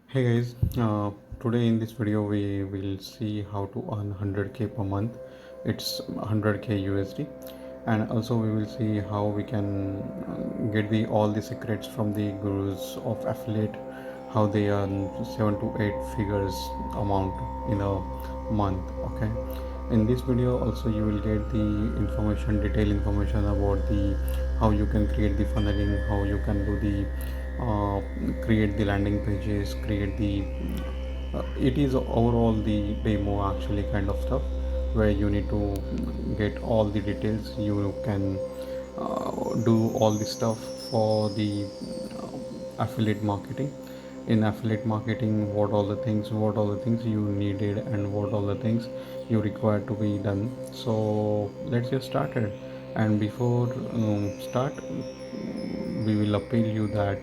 Hey guys, today in this video we will see how to earn 100k per month. It's 100k USD, and also we will see how we can get the all the secrets from the gurus of affiliate, how they earn 7 to 8 figures amount in a month. Okay, in this video also you will get the detailed information about the how you can create the funneling, how you can do the uh, create the landing pages, create the it is overall the demo actually kind of stuff where you need to get all the details. You can do all the stuff for the affiliate marketing. In affiliate marketing, what all the things you needed and what all the things you require to be done. So let's get started. And before start, we will appeal you that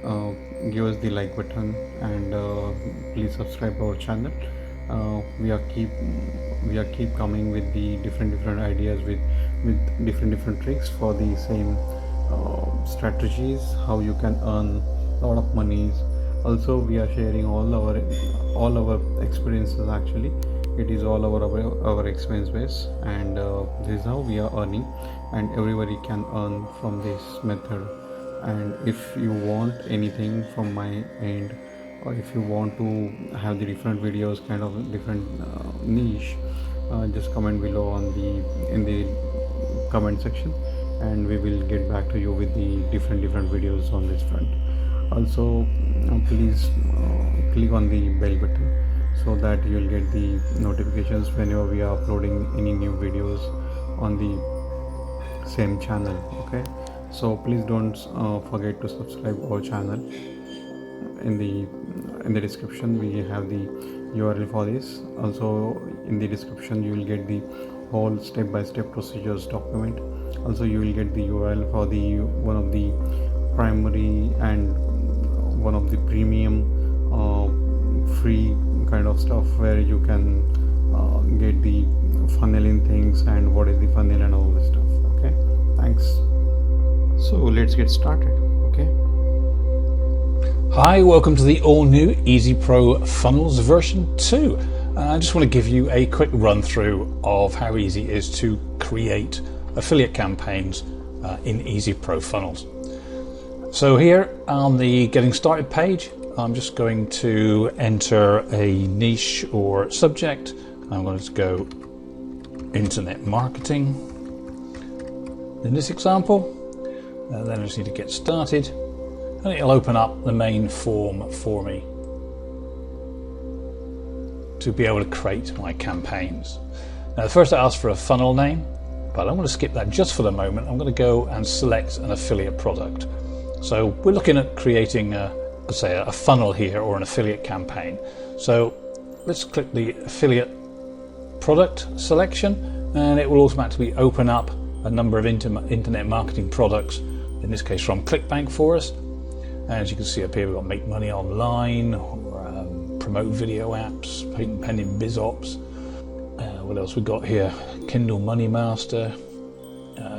uh, give us the like button and please subscribe our channel. We are keep coming with the different ideas with different tricks for the same strategies how you can earn a lot of monies. Also we are sharing all our experiences. Actually it is all our experience base, and this is how we are earning, and everybody can earn from this method. And if you want anything from my end, or if you want to have the different videos kind of different niche, just comment below in the comment section, and we will get back to you with the different videos on this front. Also please click on the bell button so that you'll get the notifications whenever we are uploading any new videos on the same channel. Okay, so please don't forget to subscribe our channel. In the description we have the URL for this. Also in the description you will get the whole step-by-step procedures document. Also you will get the URL for the one of the primary and one of the premium free kind of stuff where you can get the funneling things and what is the funnel and all this stuff. Okay, thanks. So let's get started. Okay. Hi, welcome to the all-new Easy Pro Funnels version 2. I just want to give you a quick run through of how easy it is to create affiliate campaigns in Easy Pro Funnels. So here on the Getting Started page, I'm just going to enter a niche or subject. I'm going to go Internet Marketing in this example. Then I just need to get started, and it'll open up the main form for me to be able to create my campaigns. Now, first it asks for a funnel name, but I'm going to skip that just for the moment. I'm going to go and select an affiliate product. So we're looking at creating a funnel here, or an affiliate campaign. So let's click the affiliate product selection, and it will automatically open up a number of internet marketing products, in this case from ClickBank for us. And as you can see up here, we've got Make Money Online, or Promote Video Apps, Patent Pending Biz Ops. What else we got here? Kindle Money Master,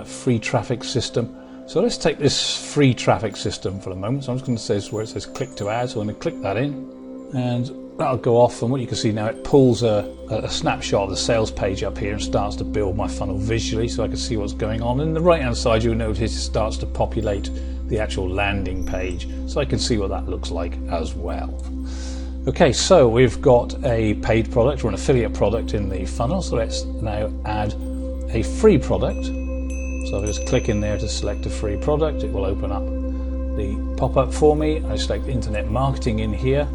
Free Traffic System. So let's take this free traffic system for a moment. So I'm just going to say where it says click to add. So I'm going to click that in, and that'll go off. And what you can see now, it pulls a snapshot of the sales page up here and starts to build my funnel visually, so I can see what's going on. And the right hand side, you'll notice it starts to populate the actual landing page, so I can see what that looks like as well. Okay, so we've got a paid product or an affiliate product in the funnel. So let's now add a free product. So I'll just click in there to select a free product. It will open up the pop-up for me. I select Internet Marketing in here,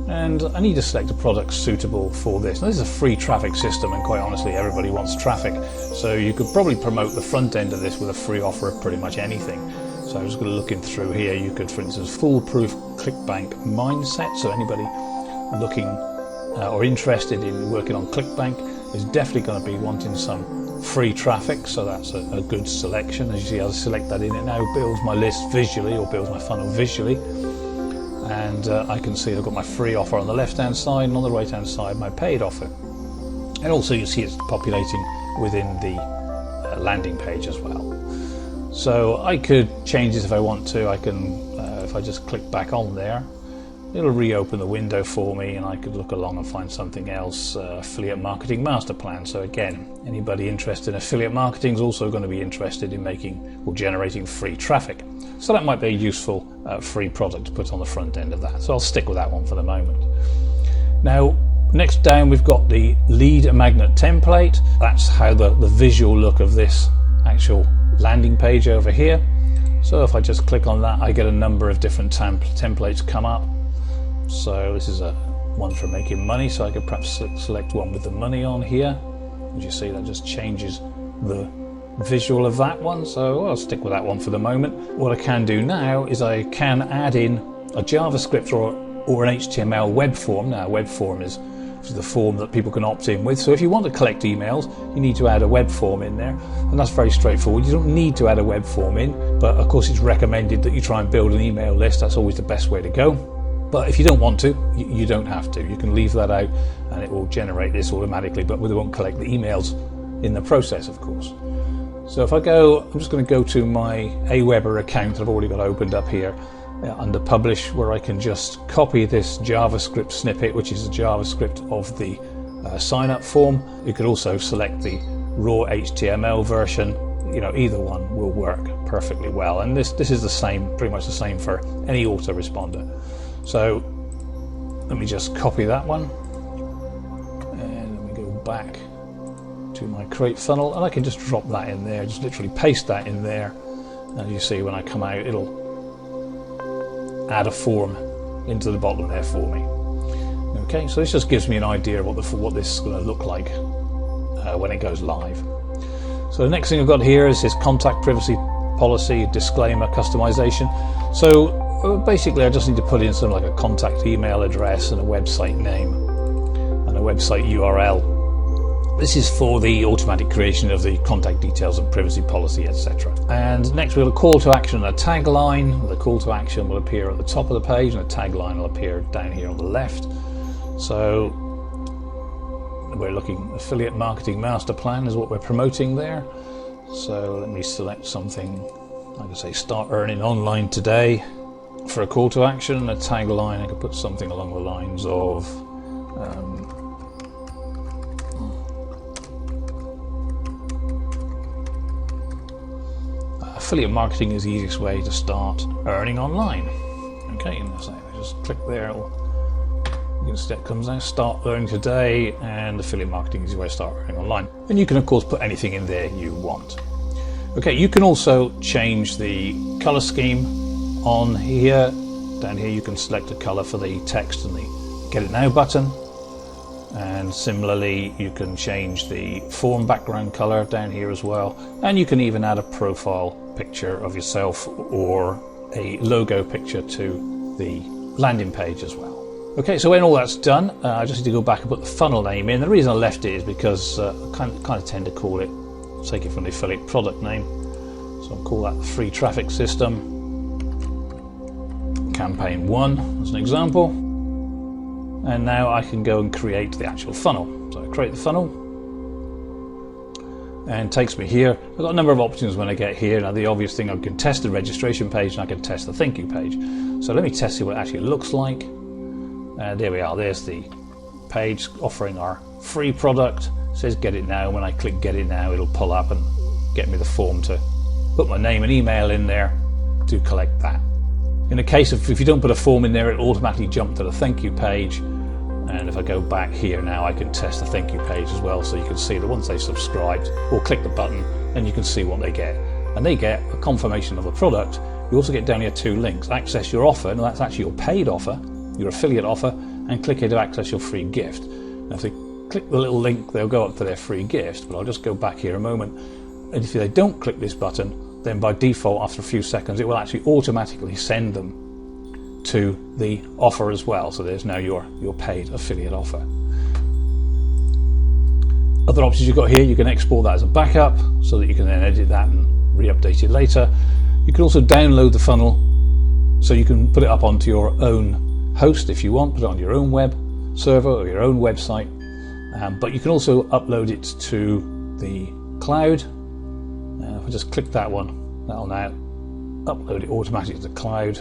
and I need to select a product suitable for this. Now, this is a free traffic system, and quite honestly everybody wants traffic, so you could probably promote the front end of this with a free offer of pretty much anything. So I'm just going to look in through here. You could, for instance, foolproof ClickBank mindset. So anybody looking or interested in working on ClickBank is definitely going to be wanting some free traffic, so that's a good selection. As you see, I'll select that in. It now builds my list visually, or builds my funnel visually, and I can see I've got my free offer on the left hand side, and on the right hand side my paid offer. And also you see it's populating within the landing page as well. So I could change this if I want to. I can, if I just click back on there, it'll reopen the window for me, and I could look along and find something else. Affiliate marketing master plan. So again, anybody interested in affiliate marketing is also going to be interested in making or generating free traffic. So that might be a useful free product to put on the front end of that. So I'll stick with that one for the moment. Now, next down we've got the lead magnet template. That's how the visual look of this actual landing page over here. So if I just click on that, I get a number of different templates come up. So this is a one for making money, so I could perhaps select one with the money on here. As you see, that just changes the visual of that one, so I'll stick with that one for the moment. What I can do now is I can add in a JavaScript or an HTML web form. Now, a web form is the form that people can opt in with. So if you want to collect emails, you need to add a web form in there, and that's very straightforward. You don't need to add a web form in, but of course it's recommended that you try and build an email list. That's always the best way to go. But if you don't want to, you don't have to. You can leave that out and it will generate this automatically, but we won't collect the emails in the process, of course. So if I go, I'm just going to go to my Aweber account that I've already got opened up here under Publish, where I can just copy this JavaScript snippet, which is the JavaScript of the sign-up form. You could also select the raw HTML version. You know, either one will work perfectly well. And this is the same, pretty much the same for any autoresponder. So let me just copy that one, and let me go back to my create funnel, and I can just drop that in there, just literally paste that in there, and you see when I come out it'll add a form into the bottom there for me. Okay, so this just gives me an idea of what this is going to look like when it goes live. So the next thing I've got here is this contact privacy policy, disclaimer, customization. So basically I just need to put in something like a contact email address and a website name and a website URL. This is for the automatic creation of the contact details and privacy policy, etc. And next we have a call to action and a tagline. The call to action will appear at the top of the page and the tagline will appear down here on the left. So we're looking affiliate marketing master plan is what we're promoting there. So let me select something, like I say, start earning online today. For a call to action and a tagline, I could put something along the lines of affiliate marketing is the easiest way to start earning online. Okay, and so I just click there, it comes out, start earning today, and affiliate marketing is the way to start earning online. And you can of course put anything in there you want. Okay, you can also change the color scheme on here. Down here you can select a color for the text and the Get It Now button, and similarly you can change the form background color down here as well, and you can even add a profile picture of yourself or a logo picture to the landing page as well. Okay, so when all that's done, I just need to go back and put the funnel name in. The reason I left it is because I kind of tend to call it, take it from the affiliate product name, so I'll call that the free traffic system campaign 1 as an example. And now I can go and create the actual funnel. So I create the funnel and it takes me here. I've got a number of options when I get here. Now the obvious thing, I can test the registration page and I can test the thank you page. So let me test see what it actually looks like. There we are, there's the page offering our free product. It says Get It Now. When I click Get It Now, it'll pull up and get me the form to put my name and email in there to collect that. In the case of if you don't put a form in there, it'll automatically jump to the thank you page. And if I go back here now, I can test the thank you page as well, so you can see that once they've subscribed, or click the button, and you can see what they get. And they get a confirmation of the product. You also get down here 2 links. Access your offer, and that's actually your paid offer, your affiliate offer, and click here to access your free gift. Now if they click the little link, they'll go up to their free gift, but I'll just go back here a moment. And if they don't click this button, then by default, after a few seconds, it will actually automatically send them to the offer as well. So there's now your paid affiliate offer. Other options you've got here, you can export that as a backup so that you can then edit that and re-update it later. You can also download the funnel so you can put it up onto your own host if you want, put it on your own web server or your own website. But you can also upload it to the cloud. If I just click that one, that'll now upload it automatically to the cloud.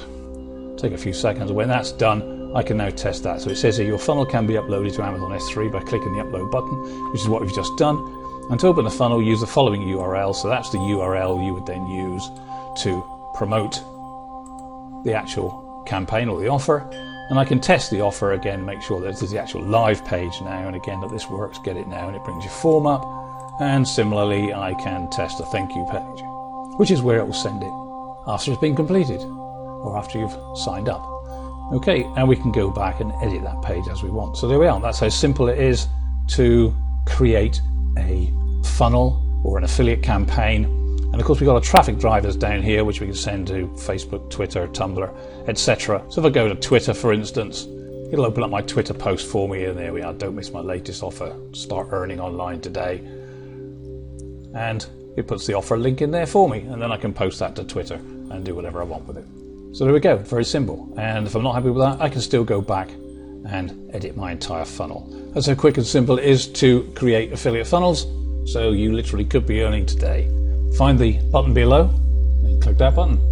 Take a few seconds. When that's done, I can now test that. So it says here your funnel can be uploaded to Amazon S3 by clicking the upload button, which is what we've just done. And to open the funnel, use the following URL. So that's the URL you would then use to promote the actual campaign or the offer. And I can test the offer again, make sure that there's the actual live page now, and again that this works, get it now, and it brings your form up. And similarly, I can test a thank you page, which is where it will send it after it's been completed or after you've signed up. Okay, and we can go back and edit that page as we want. So there we are. That's how simple it is to create a funnel or an affiliate campaign. And of course, we've got our traffic drivers down here, which we can send to Facebook, Twitter, Tumblr, etc. So if I go to Twitter, for instance, it'll open up my Twitter post for me. And there we are. Don't miss my latest offer. Start earning online today. And it puts the offer link in there for me. And then I can post that to Twitter and do whatever I want with it. So there we go, very simple. And if I'm not happy with that, I can still go back and edit my entire funnel. That's how quick and simple it is to create affiliate funnels. So you literally could be earning today. Find the button below and click that button.